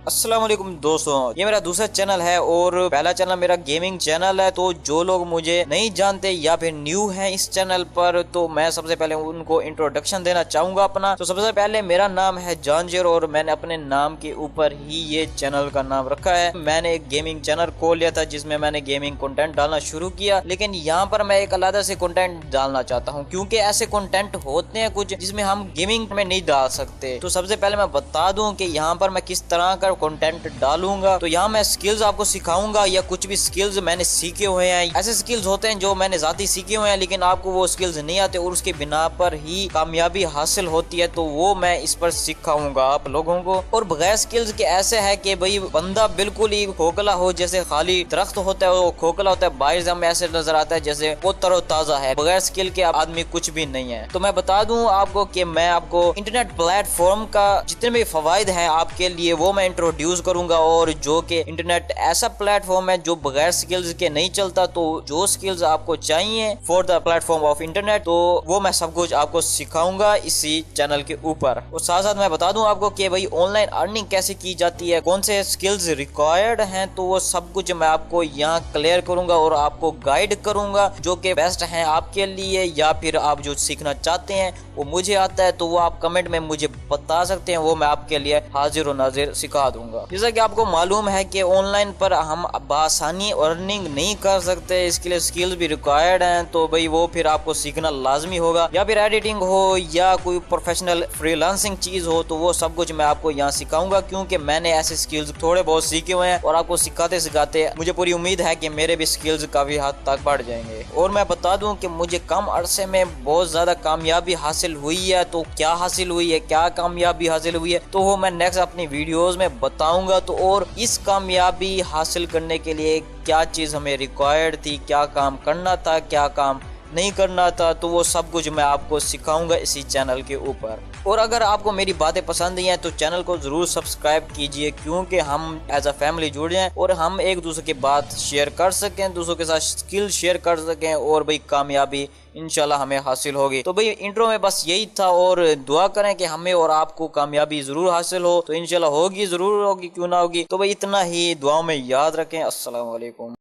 अस्सलाम वालेकुम दोस्तों, ये मेरा दूसरा चैनल है और पहला चैनल मेरा गेमिंग चैनल है। तो जो लोग मुझे नहीं जानते या फिर न्यू हैं इस चैनल पर, तो मैं सबसे पहले उनको इंट्रोडक्शन देना चाहूंगा अपना। तो सबसे पहले मेरा नाम है जानशर और मैंने अपने नाम के ऊपर ही ये चैनल का नाम रखा है। मैंने एक गेमिंग चैनल खोल लिया था जिसमें मैंने गेमिंग कंटेंट डालना शुरू किया, लेकिन यहाँ पर मैं एक अलग से कंटेंट डालना चाहता हूँ क्योंकि ऐसे कंटेंट होते हैं कुछ जिसमें हम गेमिंग में नहीं डाल सकते। तो सबसे पहले मैं बता दूं कि यहाँ पर मैं किस तरह का कंटेंट डालूंगा। तो यहाँ मैं स्किल्स आपको सिखाऊंगा या कुछ भी स्किल्स मैंने सीखे हुए हैं। ऐसे स्किल्स होते हैं जो मैंने जाती सीखे हुए हैं लेकिन आपको वो स्किल्स नहीं आते और उसके बिना पर ही कामयाबी हासिल होती है, तो वो मैं इस पर सिखाऊंगा आप लोगों को। और बगैर स्किल्स के ऐसे है कि भाई बंदा बिल्कुल ही खोखला हो, जैसे खाली दरख्त होता है वो खोखला होता है, बाहर से हमें ऐसे नजर आता है जैसे वो तरोताजा है। बगैर स्किल के आदमी कुछ भी नहीं है। तो मैं बता दूं आपको कि मैं आपको इंटरनेट प्लेटफॉर्म का जितने भी फवायद हैं आपके लिए वो मैं इंट्रोड्यूस करूंगा। और जो कि इंटरनेट ऐसा प्लेटफॉर्म है जो बगैर स्किल्स के नहीं चलता, तो जो स्किल्स आपको चाहिए for the platform of internet, तो वो मैं सब कुछ आपको सिखाऊंगा इसी चैनल के ऊपर। और साथ साथ मैं बता दूं आपको कि भाई ऑनलाइन अर्निंग कैसे की जाती है, कौन से स्किल्स रिक्वायर्ड हैं, तो वो सब कुछ मैं आपको यहाँ क्लियर करूंगा और आपको गाइड करूंगा जो कि बेस्ट हैं आपके लिए। या फिर आप जो सीखना चाहते हैं वो मुझे आता है तो वो आप कमेंट में मुझे बता सकते हैं, वो मैं आपके लिए हाजिर और नाजिर सिखा दूंगा। जैसा कि आपको मालूम है कि ऑनलाइन पर हम आसानी अर्निंग नहीं कर सकते, इसके लिए स्किल्स भी रिक्वायर्ड हैं। तो भाई वो फिर आपको सीखना लाजमी होगा, या फिर एडिटिंग हो या कोई प्रोफेशनल फ्रीलांसिंग चीज हो, तो वो सब कुछ मैं आपको यहाँ सिखाऊंगा क्योंकि मैंने ऐसे स्किल्स थोड़े बहुत सीखे हुए हैं और आपको सिखाते सिखाते मुझे पूरी उम्मीद है कि मेरे भी स्किल्स काफी हद तक बढ़ जाएंगे। और मैं बता दूं कि मुझे कम अरसे में बहुत ज्यादा कामयाबी हासिल हुई है। तो क्या हासिल हुई है, क्या कामयाबी हासिल हुई है, तो वो मैं नेक्स्ट अपनी वीडियोस में बताऊंगा। तो और इस कामयाबी हासिल करने के लिए क्या चीज हमें रिक्वायर्ड थी, क्या काम करना था, क्या काम नहीं करना था, तो वो सब कुछ मैं आपको सिखाऊंगा इसी चैनल के ऊपर। और अगर आपको मेरी बातें पसंद आई हैं तो चैनल को जरूर सब्सक्राइब कीजिए क्योंकि हम एज अ फैमिली जुड़ जाएं और हम एक दूसरे की बात शेयर कर सकें, दूसरों के साथ स्किल शेयर कर सकें और भाई कामयाबी इंशाल्लाह हमें हासिल होगी। तो भाई इंट्रो में बस यही था और दुआ करें कि हमें और आपको कामयाबी जरूर हासिल हो। तो इंशाल्लाह होगी, जरूर होगी, क्यों ना होगी। तो भाई इतना ही दुआओं में याद रखें। अस्सलाम वालेकुम।